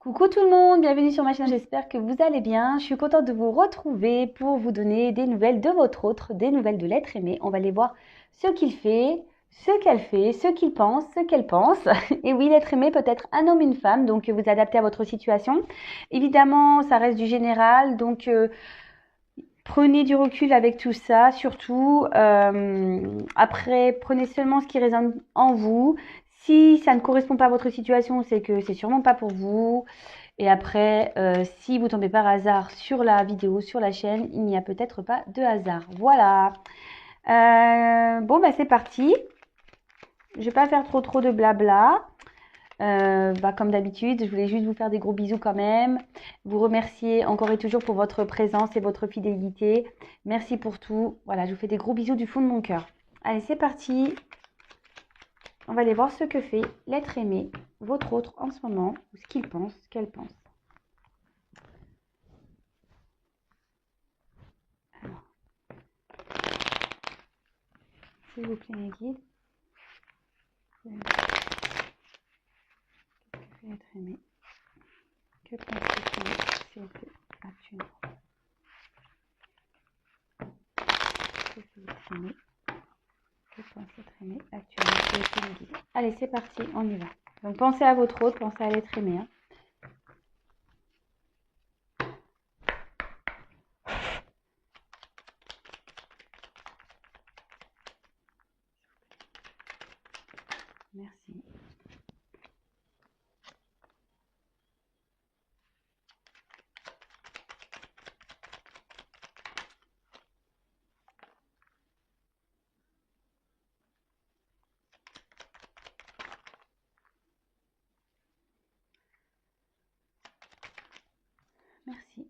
Coucou tout le monde, bienvenue sur ma chaîne, j'espère que vous allez bien. Je suis contente de vous retrouver pour vous donner des nouvelles de votre autre, des nouvelles de l'être aimé. On va aller voir ce qu'il fait, ce qu'il pense, ce qu'elle pense. Et oui, l'être aimé peut être un homme, une femme, donc vous adaptez à votre situation. Évidemment, ça reste du général, donc prenez du recul avec tout ça, surtout. Après, prenez seulement ce qui résonne en vous. Si ça ne correspond pas à votre situation, c'est que c'est sûrement pas pour vous. Et après, si vous tombez par hasard sur la vidéo, sur la chaîne, il n'y a peut-être pas de hasard. Voilà. Bon, bah c'est parti. Je vais pas faire trop de blabla. Comme d'habitude, je voulais juste vous faire des gros bisous quand même. Vous remercier encore et toujours pour votre présence et votre fidélité. Merci pour tout. Voilà, je vous fais des gros bisous du fond de mon cœur. Allez, c'est parti. On va aller voir ce que fait l'être aimé, votre autre en ce moment, ou ce qu'il pense, ce qu'elle pense. Alors, s'il vous plaît, mes guides. Que fait l'être aimé? Que pense l'être aimé, s'il vous plaît, actuellement? Que fait l'être aimé? Que pense l'être aimé actuellement? S'il vous plaît, mes guides. Allez, c'est parti, on y va. Donc, pensez à votre autre, pensez à l'être aimé. Hein. Merci. Merci.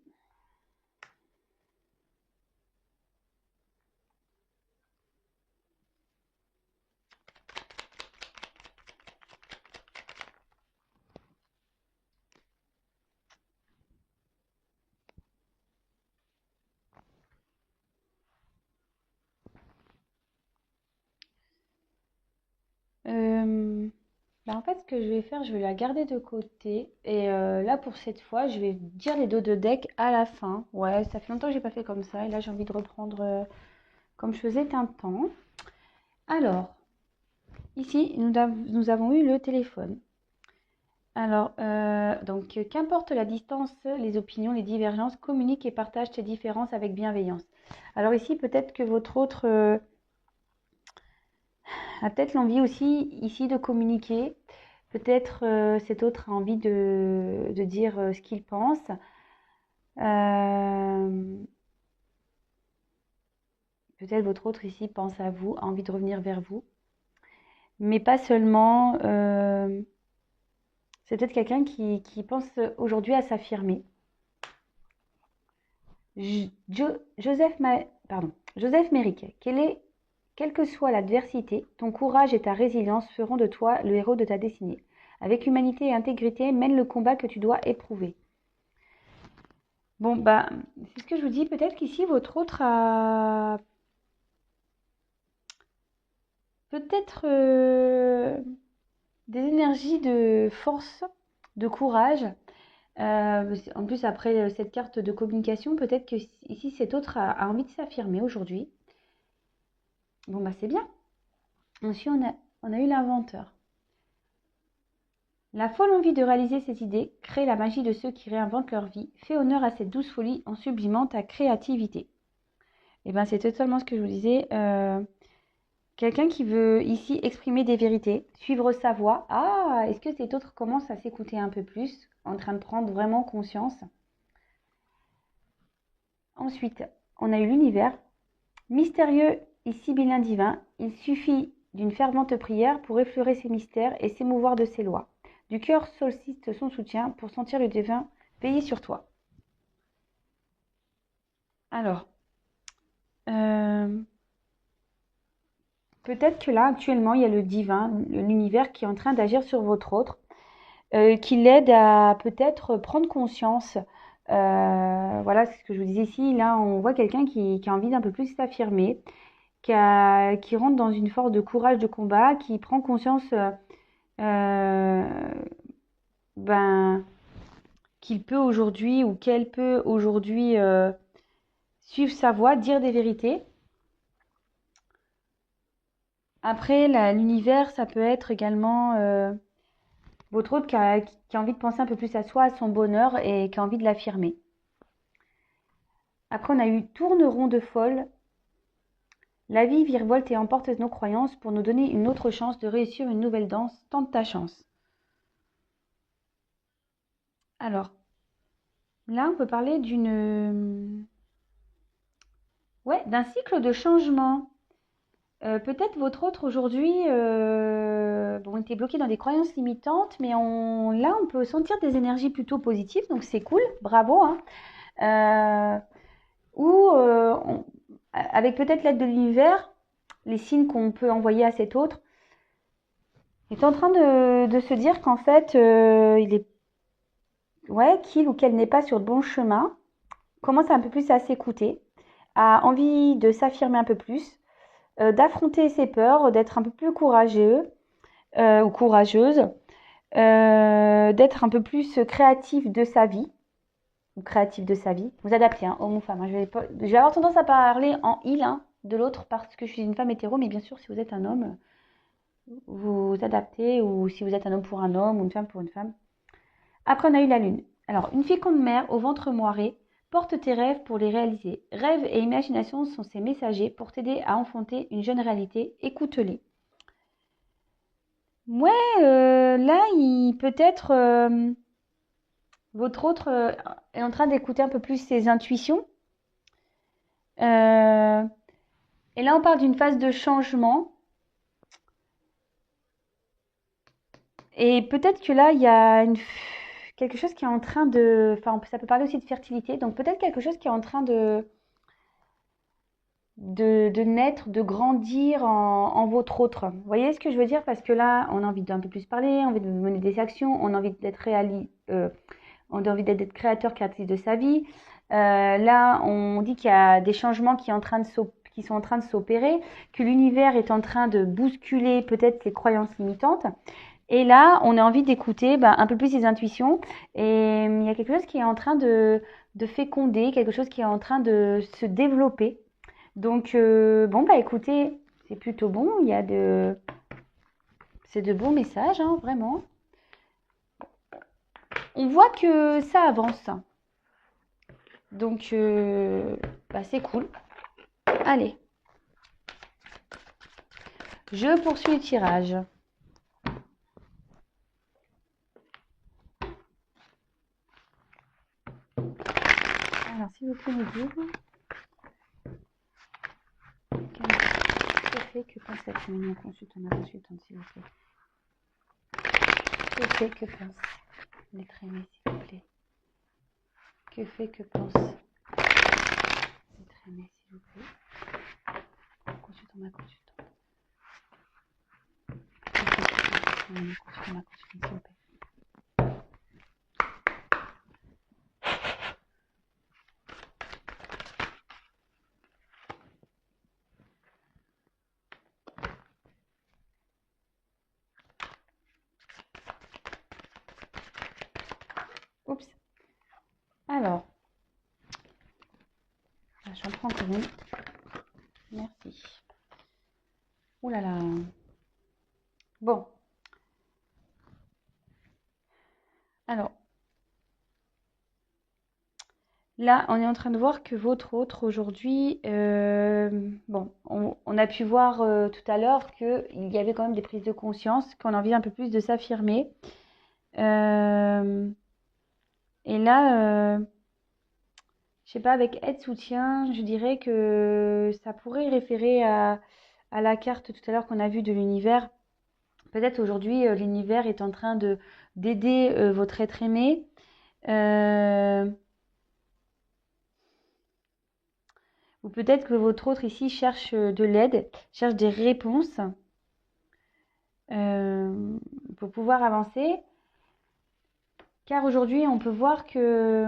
En fait, ce que je vais faire, je vais la garder de côté. Et là, pour cette fois, je vais dire les dos de deck à la fin. Ouais, ça fait longtemps que j'ai pas fait comme ça. Et là, j'ai envie de reprendre comme je faisais un temps. Alors, ici, nous avons eu le téléphone. Alors, qu'importe la distance, les opinions, les divergences, communique et partage tes différences avec bienveillance. Alors ici, peut-être que votre autre a peut-être l'envie aussi ici de communiquer. Peut-être cet autre a envie de dire ce qu'il pense. Peut-être votre autre ici pense à vous, a envie de revenir vers vous. Mais pas seulement. C'est peut-être quelqu'un qui pense aujourd'hui à s'affirmer. Joseph Méric, quelle que soit l'adversité, ton courage et ta résilience feront de toi le héros de ta destinée. Avec humanité et intégrité, mène le combat que tu dois éprouver. Bon, bah, c'est ce que je vous dis. Peut-être qu'ici, votre autre a peut-être des énergies de force, de courage. En plus, après cette carte de communication, peut-être que ici, cet autre a envie de s'affirmer aujourd'hui. Bon, bah, c'est bien. Ensuite, on a eu l'inventeur. La folle envie de réaliser ses idées crée la magie de ceux qui réinventent leur vie. Fais honneur à cette douce folie en sublimant ta créativité. Et bien, c'est totalement ce que je vous disais. Quelqu'un qui veut ici exprimer des vérités, suivre sa voix. Ah, est-ce que cet autre commence à s'écouter un peu plus, en train de prendre vraiment conscience? Ensuite, on a eu l'univers. Mystérieux et sibyllin divin, il suffit d'une fervente prière pour effleurer ses mystères et s'émouvoir de ses lois. Du cœur sollicite son soutien pour sentir le divin veiller sur toi. Alors, peut-être que là, actuellement, il y a le divin, l'univers qui est en train d'agir sur votre autre, qui l'aide à peut-être prendre conscience. Voilà, c'est ce que je vous disais ici. Là, on voit quelqu'un qui a envie d'un peu plus s'affirmer, qui rentre dans une force de courage de combat, qui prend conscience ben, qu'il peut aujourd'hui ou qu'elle peut aujourd'hui suivre sa voie, dire des vérités. Après, l'univers, ça peut être également votre hôte qui a envie de penser un peu plus à soi, à son bonheur et qui a envie de l'affirmer. Après, on a eu tourne rond de folle. La vie virevolte et emporte nos croyances pour nous donner une autre chance de réussir une nouvelle danse. Tente ta chance. Alors, là, on peut parler d'un cycle de changement. Peut-être votre autre aujourd'hui était bloqué dans des croyances limitantes, mais là, on peut sentir des énergies plutôt positives, donc c'est cool, bravo. Hein. Avec peut-être l'aide de l'univers, les signes qu'on peut envoyer à cet autre, est en train de se dire qu'en fait, il est qu'il ou qu'elle n'est pas sur le bon chemin, commence un peu plus à s'écouter, a envie de s'affirmer un peu plus, d'affronter ses peurs, d'être un peu plus courageux ou courageuse, d'être un peu plus créatif de sa vie, ou créatif de sa vie. Vous adaptez, hein, homme ou femme. Hein. Je vais avoir tendance à parler en il de l'autre parce que je suis une femme hétéro, mais bien sûr, si vous êtes un homme, vous adaptez, ou si vous êtes un homme pour un homme ou une femme pour une femme. Après, on a eu la lune. Alors, une féconde mère au ventre moiré, porte tes rêves pour les réaliser. Rêves et imagination sont ces messagers pour t'aider à enfanter une jeune réalité. Écoute-les. Là, peut-être votre autre est en train d'écouter un peu plus ses intuitions. Et là, on parle d'une phase de changement. Et peut-être que là, il y a quelque chose qui est en train de... Enfin, ça peut parler aussi de fertilité. Donc, peut-être quelque chose qui est en train de naître, de grandir en votre autre. Vous voyez ce que je veux dire? Parce que là, on a envie d'un peu plus parler, on a envie de mener des actions, on a envie d'être on a envie d'être créateur, créatrice de sa vie. Là, on dit qu'il y a des changements qui sont en train de s'opérer, que l'univers est en train de bousculer peut-être ses croyances limitantes. Et là, on a envie d'écouter un peu plus ses intuitions. Et il y a quelque chose qui est en train de féconder, quelque chose qui est en train de se développer. Donc, écoutez, c'est plutôt bon. C'est de bons messages, hein, vraiment. On voit que ça avance. Donc, c'est cool. Allez. Je poursuis le tirage. Alors, s'il vous plaît, me dire. Que fait, que pense cette réunion consultante, ma consultante, s'il vous plaît. Que fait, que pense l'être aimé, s'il vous plaît. Que fait, que pense l'être aimé, s'il vous plaît. Consultant, ma consultante. Que fait, que pense consultant, ma consultante, s'il vous plaît. Oups. Alors, j'en prends encore une. Merci. Ouh là là. Bon. Alors, là, on est en train de voir que votre autre aujourd'hui, on a pu voir tout à l'heure qu'il y avait quand même des prises de conscience, qu'on a envie un peu plus de s'affirmer. Et là, je sais pas, avec aide, soutien, je dirais que ça pourrait référer à la carte tout à l'heure qu'on a vue de l'univers. Peut-être aujourd'hui, l'univers est en train d'aider votre être aimé. Ou peut-être que votre autre ici cherche de l'aide, cherche des réponses pour pouvoir avancer. Car aujourd'hui, on peut voir que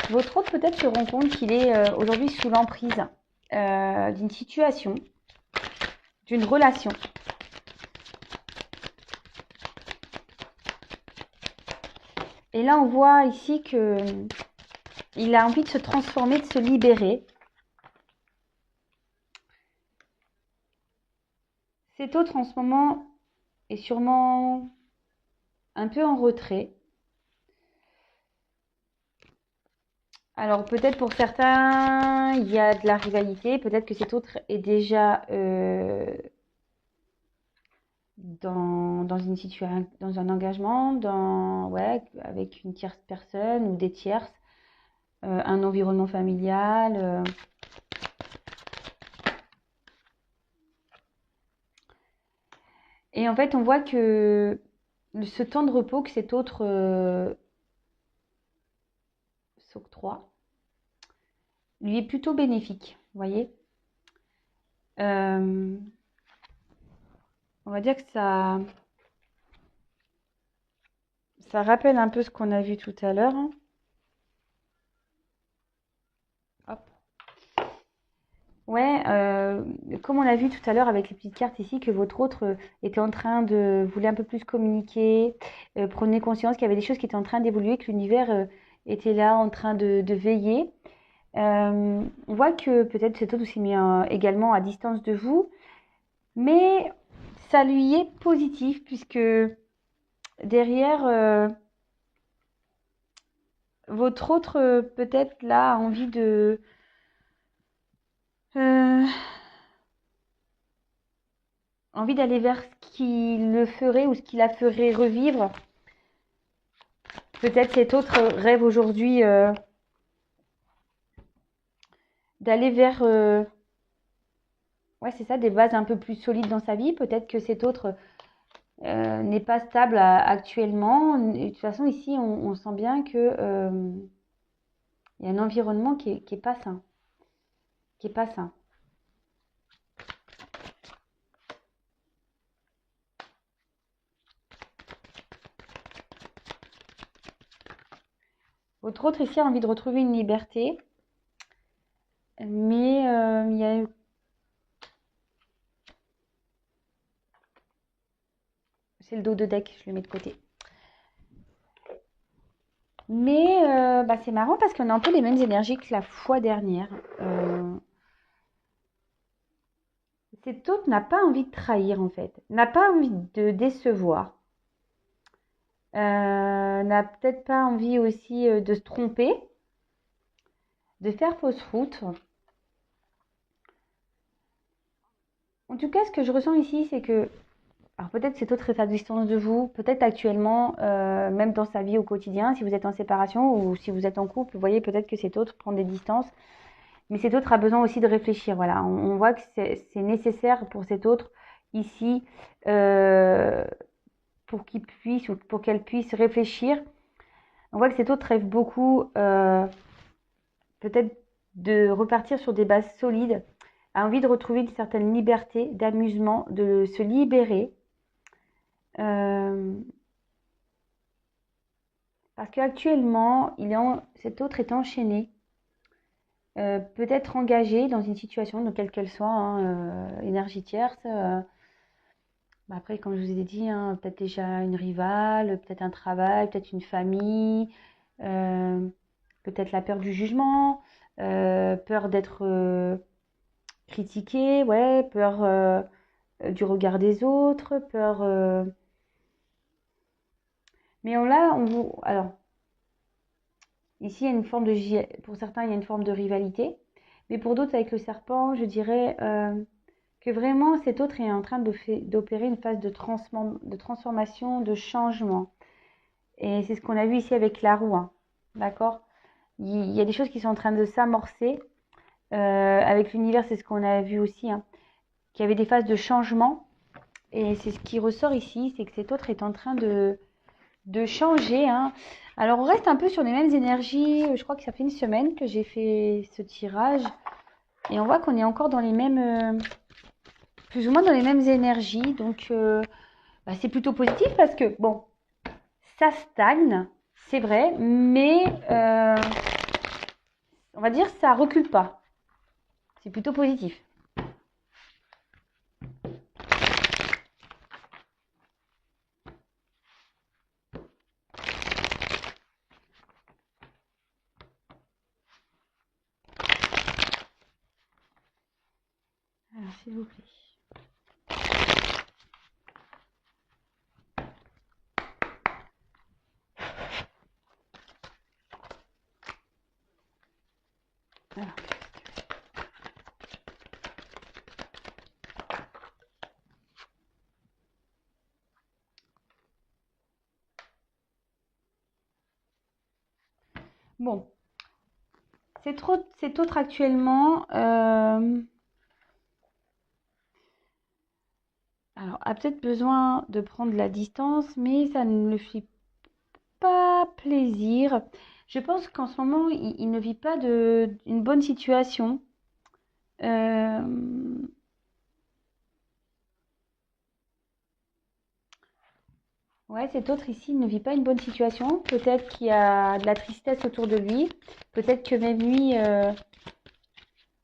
votre autre peut-être se rend compte qu'il est aujourd'hui sous l'emprise d'une situation, d'une relation. Et là, on voit ici que il a envie de se transformer, de se libérer. Cet autre, en ce moment, est sûrement un peu en retrait. Alors, peut-être pour certains, il y a de la rivalité. Peut-être que cet autre est déjà dans une situation, dans un engagement, ouais, avec une tierce personne ou des tierces, un environnement familial. Et en fait, on voit que ce temps de repos que cet autre s'octroie lui est plutôt bénéfique, vous voyez. On va dire que ça rappelle un peu ce qu'on a vu tout à l'heure. Hop. Ouais, comme on a vu tout à l'heure avec les petites cartes ici, que votre autre était en train voulait un peu plus communiquer, prenez conscience qu'il y avait des choses qui étaient en train d'évoluer, que l'univers était là en train de veiller. On voit que peut-être cet autre s'est mis également à distance de vous, mais ça lui est positif puisque derrière, votre autre peut-être là a envie euh, envie d'aller vers ce qui le ferait ou ce qui la ferait revivre. Peut-être cet autre rêve aujourd'hui d'aller vers ouais, c'est ça, des bases un peu plus solides dans sa vie. Peut-être que cet autre n'est pas stable actuellement. Et de toute façon, ici, on sent bien que il y a un environnement qui est pas sain. Qui est pas sain. Votre autre ici a envie de retrouver une liberté. Mais il y a c'est le dos de deck, je le mets de côté. Mais bah, c'est marrant parce qu'on a un peu les mêmes énergies que la fois dernière. Cet autre n'a pas envie de trahir en fait, n'a pas envie de décevoir, n'a peut-être pas envie aussi de se tromper, de faire fausse route. En tout cas, ce que je ressens ici, c'est que, alors peut-être cet autre est à distance de vous, peut-être actuellement, même dans sa vie au quotidien, si vous êtes en séparation ou si vous êtes en couple, vous voyez peut-être que cet autre prend des distances. Mais cet autre a besoin aussi de réfléchir. Voilà, on voit que c'est nécessaire pour cet autre ici pour qu'il puisse ou pour qu'elle puisse réfléchir. On voit que cet autre rêve beaucoup peut-être de repartir sur des bases solides, a envie de retrouver une certaine liberté, d'amusement, de se libérer. Parce qu'actuellement, cet autre est enchaîné. Peut-être engagé dans une situation, de quelle qu'elle soit, hein, énergie tierce. Bah après, comme je vous ai dit, hein, peut-être déjà une rivale, peut-être un travail, peut-être une famille, peut-être la peur du jugement, peur d'être critiqué, ouais, peur du regard des autres, peur. Mais alors, ici, il y a une forme pour certains, il y a une forme de rivalité, mais pour d'autres, avec le serpent, je dirais que vraiment cet autre est en train d'opérer une phase de transformation, de changement. Et c'est ce qu'on a vu ici avec la roue, hein. D'accord? Il y a des choses qui sont en train de s'amorcer. Avec l'univers, c'est ce qu'on a vu aussi, hein, qu'il y avait des phases de changement. Et c'est ce qui ressort ici, c'est que cet autre est en train de changer, hein. Alors, on reste un peu sur les mêmes énergies. Je crois que ça fait une semaine que j'ai fait ce tirage. Et on voit qu'on est encore dans les mêmes, plus ou moins dans les mêmes énergies. Donc, bah, c'est plutôt positif parce que, bon, ça stagne, c'est vrai, mais on va dire ça recule pas. C'est plutôt positif. s'il vous plaît. Alors. Bon, cet autre actuellement, alors a peut-être besoin de prendre la distance, mais ça ne le fait pas plaisir. Je pense qu'en ce moment, il ne vit pas une bonne situation. Ouais, cet autre ici il ne vit pas une bonne situation. Peut-être qu'il y a de la tristesse autour de lui. Peut-être que même lui,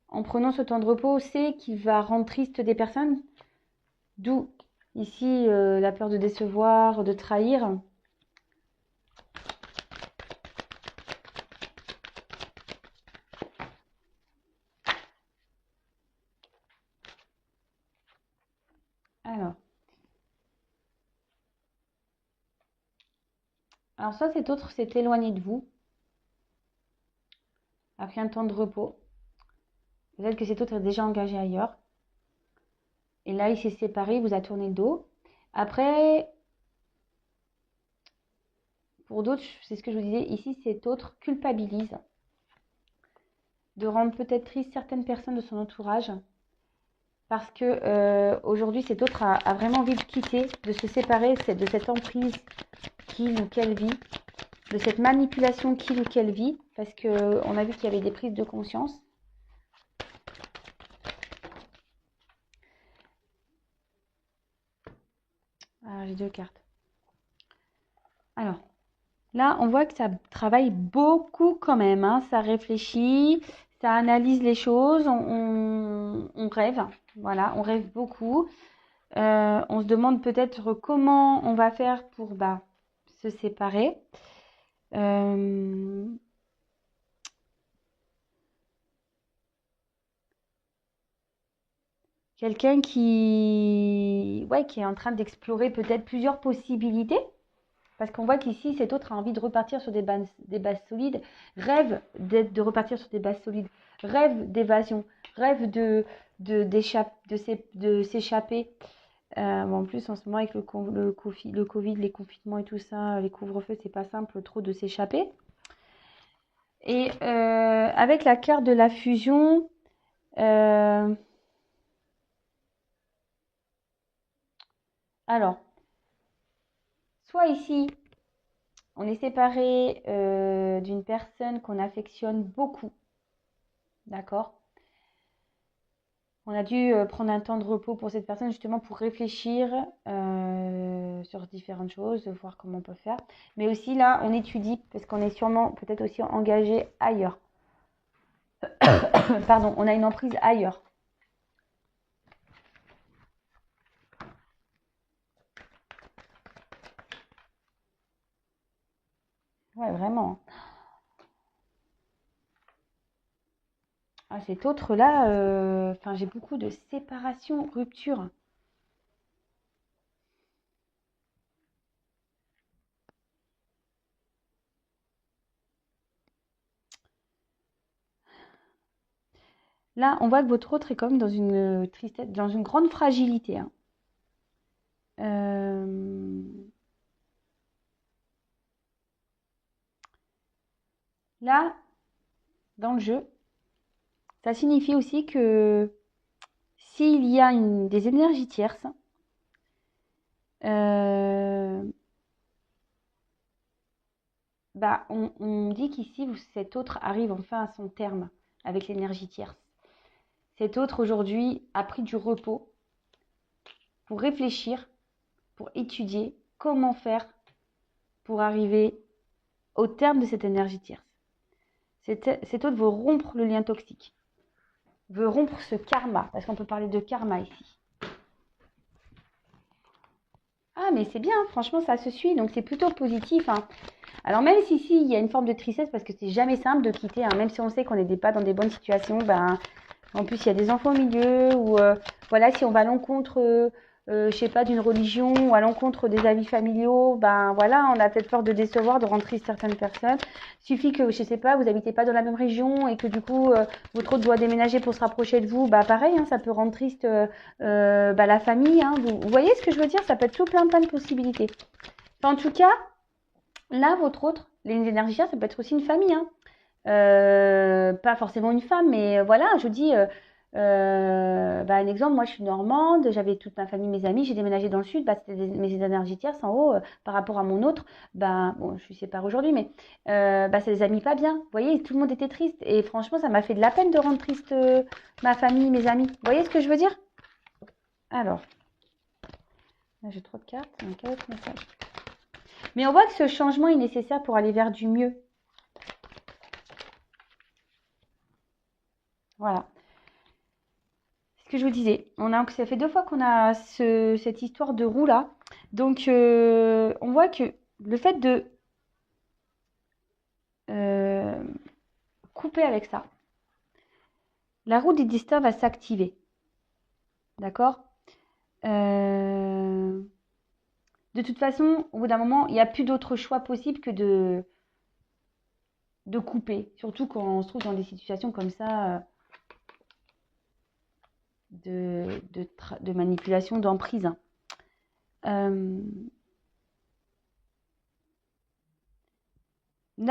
en prenant ce temps de repos, sait qu'il va rendre triste des personnes. D'où ici la peur de décevoir, de trahir. Alors soit cet autre s'est éloigné de vous, a pris un temps de repos. Peut-être que cet autre est déjà engagé ailleurs. Et là, il s'est séparé, il vous a tourné le dos. Après, pour d'autres, c'est ce que je vous disais, ici, cet autre culpabilise de rendre peut-être triste certaines personnes de son entourage. Parce que aujourd'hui, cet autre a vraiment envie de quitter, de se séparer de cette emprise qu'il ou qu'elle vit, de cette manipulation qu'il ou qu'elle vit, parce qu'on a vu qu'il y avait des prises de conscience. Ah, j'ai 2 cartes. Alors, là, on voit que ça travaille beaucoup quand même, hein. Ça réfléchit, ça analyse les choses, on rêve, voilà, on rêve beaucoup. On se demande peut-être comment on va faire pour se séparer. Quelqu'un qui est en train d'explorer peut-être plusieurs possibilités. Parce qu'on voit qu'ici, cet autre a envie de repartir sur des bases solides, rêve de repartir sur des bases solides, rêve d'évasion, rêve de s'échapper. En plus, en ce moment, avec le Covid, les confinements et tout ça, les couvre-feux, c'est pas simple trop de s'échapper. Et avec la carte de la fusion, alors, soit ici, on est séparé d'une personne qu'on affectionne beaucoup, d'accord? On a dû prendre un temps de repos pour cette personne justement pour réfléchir sur différentes choses, voir comment on peut faire. Mais aussi là, on étudie parce qu'on est sûrement peut-être aussi engagé ailleurs. Pardon, on a une emprise ailleurs. Ouais, vraiment. Ah, cet autre-là, j'ai beaucoup de séparation, rupture. Là, on voit que votre autre est comme dans une tristesse, dans une grande fragilité, hein. Là, dans le jeu, ça signifie aussi que s'il y a des énergies tierces, on dit qu'ici, cet autre arrive enfin à son terme avec l'énergie tierce. Cet autre, aujourd'hui, a pris du repos pour réfléchir, pour étudier comment faire pour arriver au terme de cette énergie tierce. Cet autre veut rompre le lien toxique, veut rompre ce karma, parce qu'on peut parler de karma ici. Ah, mais c'est bien, franchement, ça se suit, donc c'est plutôt positif, hein. Alors même si ici, il y a une forme de tristesse, parce que c'est jamais simple de quitter, hein, même si on sait qu'on n'est pas dans des bonnes situations, en plus, il y a des enfants au milieu, ou voilà, si on va à l'encontre, je sais pas, d'une religion ou à l'encontre des avis familiaux, ben voilà, on a peut-être peur de décevoir, de rendre triste certaines personnes. Suffit que, je sais pas, vous habitez pas dans la même région et que du coup, votre hôte doit déménager pour se rapprocher de vous, bah pareil, hein, ça peut rendre triste bah, la famille. Hein. Vous voyez ce que je veux dire? Ça peut être tout plein de possibilités. Enfin, en tout cas, là, votre autre, les énergies, ça peut être aussi une famille. Hein. Pas forcément une femme, mais voilà, je vous dis, bah, un exemple, moi je suis normande, j'avais toute ma famille, mes amis, j'ai déménagé dans le sud, bah, c'était mes énergies tierces en haut, par rapport à mon autre, bah, bon, je suis séparée aujourd'hui, mais bah, ça les a mis pas bien. Vous voyez, tout le monde était triste, et franchement, ça m'a fait de la peine de rendre triste ma famille, mes amis. Vous voyez ce que je veux dire? Alors, là j'ai trop de cartes, un autre message. Mais on voit que ce changement est nécessaire pour aller vers du mieux. Voilà. Ce que je vous disais, ça fait 2 fois qu'on a cette histoire de roue là. Donc, on voit que le fait de couper avec ça, la roue des destins va s'activer. D'accord? De toute façon, au bout d'un moment, il n'y a plus d'autre choix possible que de couper. Surtout quand on se trouve dans des situations comme ça de manipulation, d'emprise. Là,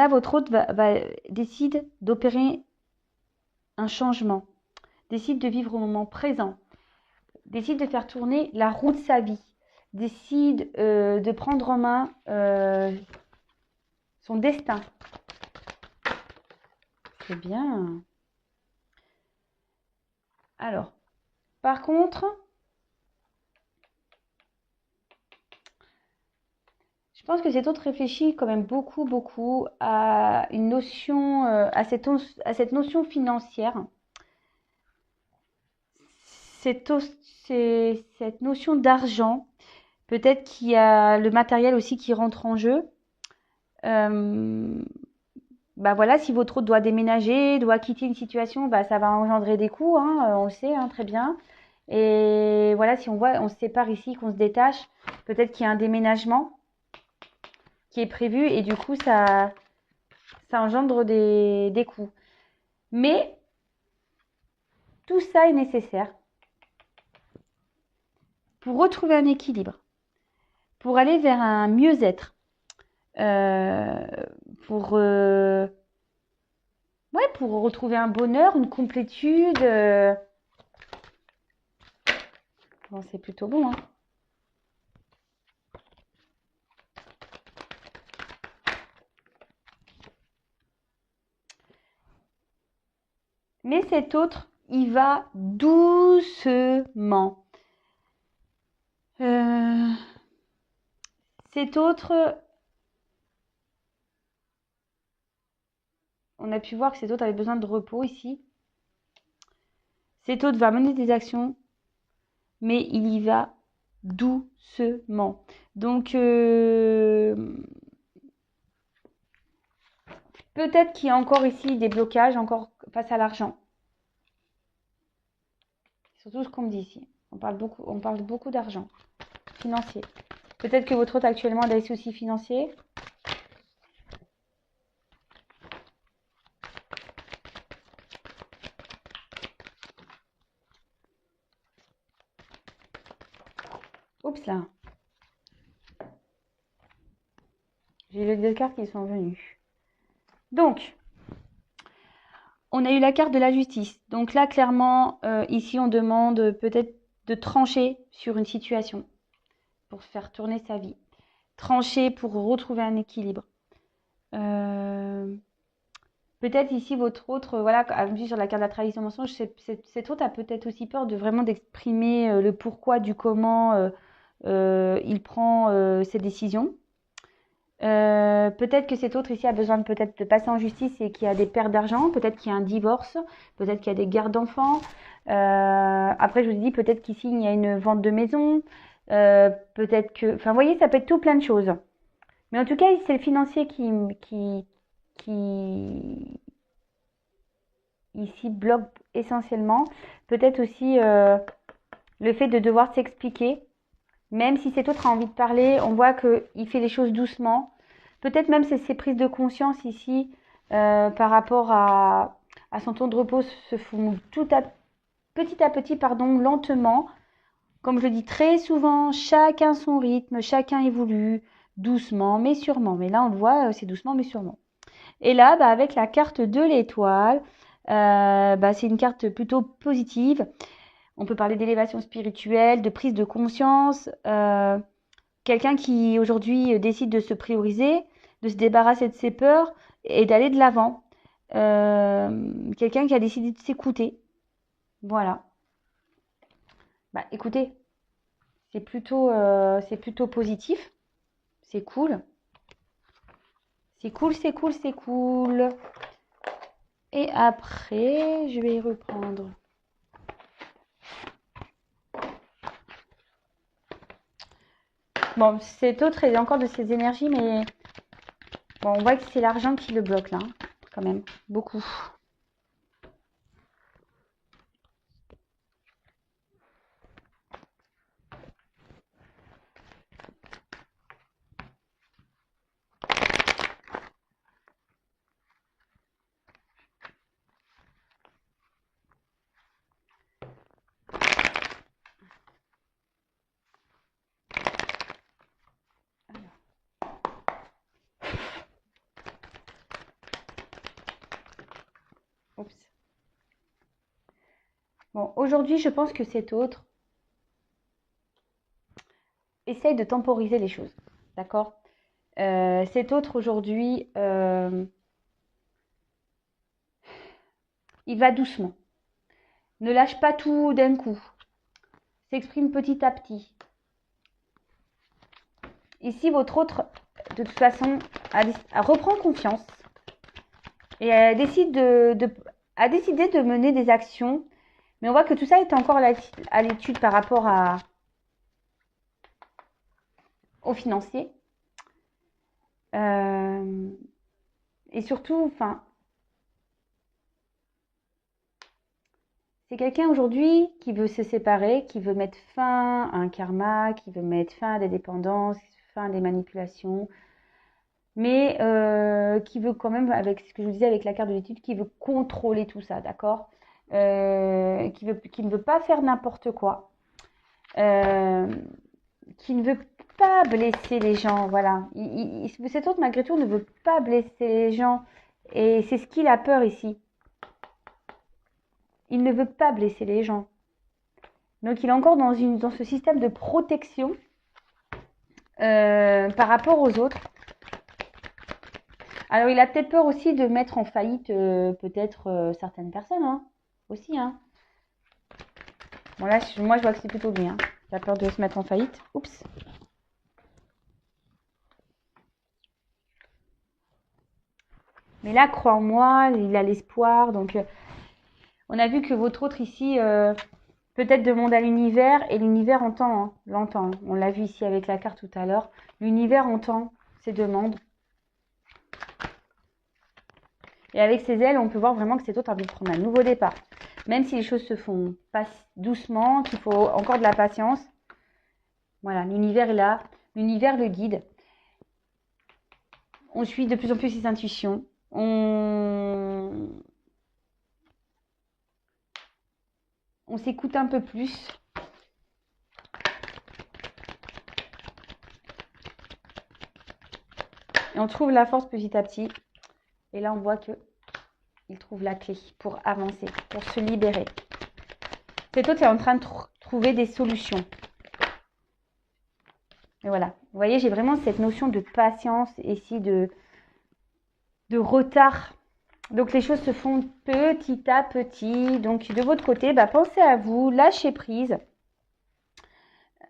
votre hôte décide d'opérer un changement, décide de vivre au moment présent, décide de faire tourner la roue de sa vie, décide de prendre en main son destin. C'est bien. Alors, par contre, je pense que cet autre réfléchit quand même beaucoup à une notion, à cette notion financière. Cette notion d'argent, peut-être qu'il y a le matériel aussi qui rentre en jeu. Bah voilà, si votre hôte doit déménager, doit quitter une situation, bah ça va engendrer des coûts, hein, on le sait hein, très bien. Et voilà, si on se sépare ici, qu'on se détache, peut-être qu'il y a un déménagement qui est prévu et du coup ça engendre des coûts. Mais tout ça est nécessaire pour retrouver un équilibre, pour aller vers un mieux-être, pour retrouver un bonheur, une complétude. Bon, c'est plutôt bon, hein. Mais cet autre, il va doucement. Cet autre, on a pu voir que cet autre avait besoin de repos ici. Cet autre va mener des actions, mais il y va doucement. Donc, peut-être qu'il y a encore ici des blocages, encore face à l'argent. C'est surtout ce qu'on me dit ici. On parle beaucoup d'argent financier. Peut-être que votre hôte actuellement a des soucis financiers. Oups là. J'ai eu les 2 cartes qui sont venues. Donc, on a eu la carte de la justice. Donc là, clairement, ici, on demande peut-être de trancher sur une situation pour faire tourner sa vie. Trancher pour retrouver un équilibre. Peut-être ici, votre autre, voilà, sur la carte de la trahison mensonge, cet autre a peut-être aussi peur de vraiment d'exprimer le pourquoi du comment il prend ses décisions. Peut-être que cet autre ici a besoin peut-être de passer en justice et qu'il y a des pertes d'argent, peut-être qu'il y a un divorce, peut-être qu'il y a des gardes d'enfants. Après, je vous dis peut-être qu'ici il y a une vente de maison, peut-être que, enfin, vous voyez, ça peut être tout plein de choses. Mais en tout cas, c'est le financier qui ici bloque essentiellement. Peut-être aussi le fait de devoir s'expliquer, même si cet autre a envie de parler, on voit qu'il fait les choses doucement. Peut-être même ses prises de conscience ici par rapport à son temps de repos se font petit à petit, pardon, lentement. Comme je le dis très souvent, chacun son rythme, chacun évolue doucement mais sûrement. Mais là, on le voit, c'est doucement mais sûrement. Et là, avec la carte de l'étoile, c'est une carte plutôt positive. On peut parler d'élévation spirituelle, de prise de conscience. Quelqu'un qui aujourd'hui décide de se prioriser, de se débarrasser de ses peurs et d'aller de l'avant. Quelqu'un qui a décidé de s'écouter. Voilà. Écoutez, c'est plutôt positif. C'est cool. C'est cool, c'est cool, c'est cool. Et après, je vais y reprendre. Bon, cet autre est encore de ses énergies, mais bon, on voit que c'est l'argent qui le bloque là, quand même, beaucoup. Oups. Bon, aujourd'hui, je pense que cet autre essaye de temporiser les choses, d'accord? Cet autre aujourd'hui, il va doucement. Ne lâche pas tout d'un coup. S'exprime petit à petit. Ici, votre autre, de toute façon, reprend confiance et décidé de mener des actions. Mais on voit que tout ça est encore à l'étude par rapport aux financiers. Et surtout, c'est quelqu'un aujourd'hui qui veut se séparer, qui veut mettre fin à un karma, qui veut mettre fin à des dépendances, fin à des manipulations, mais qui veut quand même, avec ce que je vous disais avec la carte de l'étude, qui veut contrôler tout ça, d'accord? Qui ne veut pas faire n'importe quoi, qui ne veut pas blesser les gens, voilà. Cet autre, malgré tout, ne veut pas blesser les gens, et c'est ce qu'il a peur ici. Il ne veut pas blesser les gens. Donc, il est encore dans ce système de protection par rapport aux autres. Alors, il a peut-être peur aussi de mettre en faillite peut-être certaines personnes, hein, aussi. Hein. Bon, là, moi, je vois que c'est plutôt lui. Hein. Il a peur de se mettre en faillite. Oups. Mais là, crois en moi, il a l'espoir. Donc, on a vu que votre autre ici, peut-être demande à l'univers, et l'univers entend, hein, l'entend. On l'a vu ici avec la carte tout à l'heure. L'univers entend ses demandes. Et avec ses ailes, on peut voir vraiment que cet autre a envie de prendre un nouveau départ. Même si les choses se font pas doucement, qu'il faut encore de la patience. Voilà, l'univers est là. L'univers le guide. On suit de plus en plus ses intuitions. On s'écoute un peu plus. Et on trouve la force petit à petit. Et là, on voit qu'il trouve la clé pour avancer, pour se libérer. Cet autre est en train de trouver des solutions. Et voilà. Vous voyez, j'ai vraiment cette notion de patience ici, de retard. Donc, les choses se font petit à petit. Donc, de votre côté, pensez à vous, lâchez prise.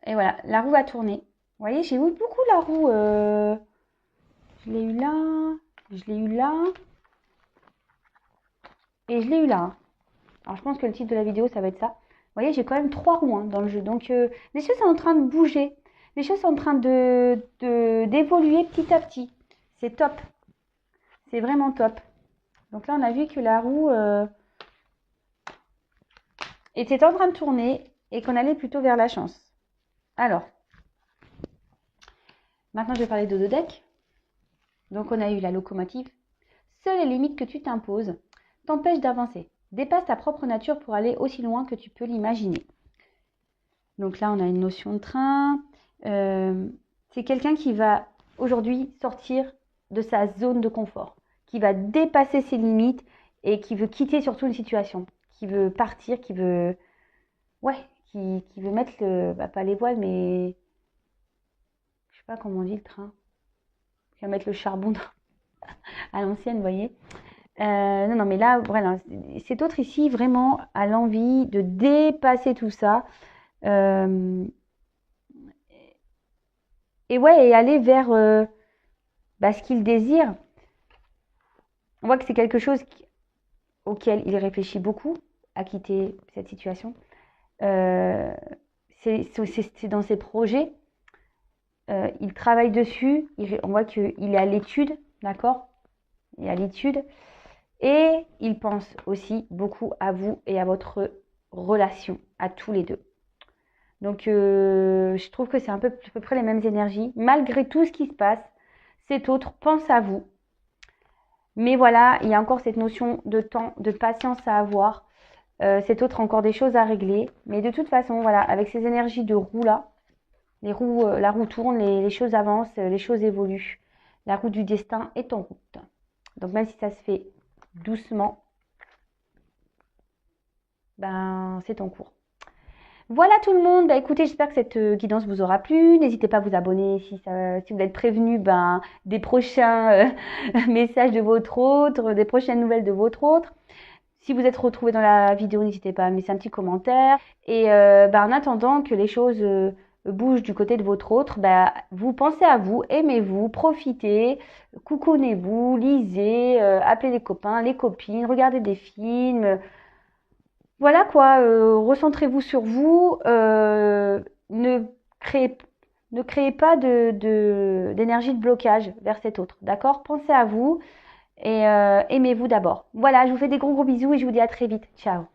Et voilà, la roue va tourner. Vous voyez, j'ai eu beaucoup la roue. Je l'ai eu là, je l'ai eu là. Et je l'ai eu là. Alors, je pense que le titre de la vidéo, ça va être ça. Vous voyez, j'ai quand même 3 roues dans le jeu. Donc, les choses sont en train de bouger. Les choses sont en train d'évoluer petit à petit. C'est top. C'est vraiment top. Donc là, on a vu que la roue était en train de tourner. et qu'on allait plutôt vers la chance. Alors, maintenant je vais parler de deux decks. Donc on a eu la locomotive. Seules les limites que tu t'imposes t'empêchent d'avancer. Dépasse ta propre nature pour aller aussi loin que tu peux l'imaginer. Donc là on a une notion de train. C'est quelqu'un qui va aujourd'hui sortir de sa zone de confort, qui va dépasser ses limites et qui veut quitter surtout une situation, qui veut partir, qui veut mettre pas les voiles, mais je sais pas comment on dit le train, qui va mettre le charbon à l'ancienne, vous voyez. Non, mais là, voilà, cet autre ici, vraiment, a l'envie de dépasser tout ça. Et aller vers ce qu'il désire. On voit que c'est quelque chose auquel il réfléchit beaucoup, à quitter cette situation. C'est dans ses projets. Il travaille dessus. On voit qu'il est à l'étude, d'accord? Il est à l'étude. Et il pense aussi beaucoup à vous et à votre relation, à tous les deux. Donc, je trouve que c'est à peu près les mêmes énergies. Malgré tout ce qui se passe, cet autre pense à vous. Mais voilà, il y a encore cette notion de temps, de patience à avoir. Cet autre a encore des choses à régler. Mais de toute façon, voilà, avec ces énergies de roue là, la roue tourne, les choses avancent, les choses évoluent. La roue du destin est en route. Donc, même si ça se fait doucement, c'est en cours. Voilà tout le monde, écoutez, j'espère que cette guidance vous aura plu. N'hésitez pas à vous abonner si vous êtes prévenu des prochains messages de votre autre, des prochaines nouvelles de votre autre. Si vous êtes retrouvé dans la vidéo, n'hésitez pas à me laisser un petit commentaire. Et en attendant que les choses bougent du côté de votre autre, vous pensez à vous, aimez-vous, profitez, coucounez-vous, lisez, appelez les copains, les copines, regardez des films. Voilà quoi, recentrez-vous sur vous, ne créez pas d'énergie de blocage vers cet autre, d'accord? Pensez à vous et aimez-vous d'abord. Voilà, je vous fais des gros bisous et je vous dis à très vite. Ciao.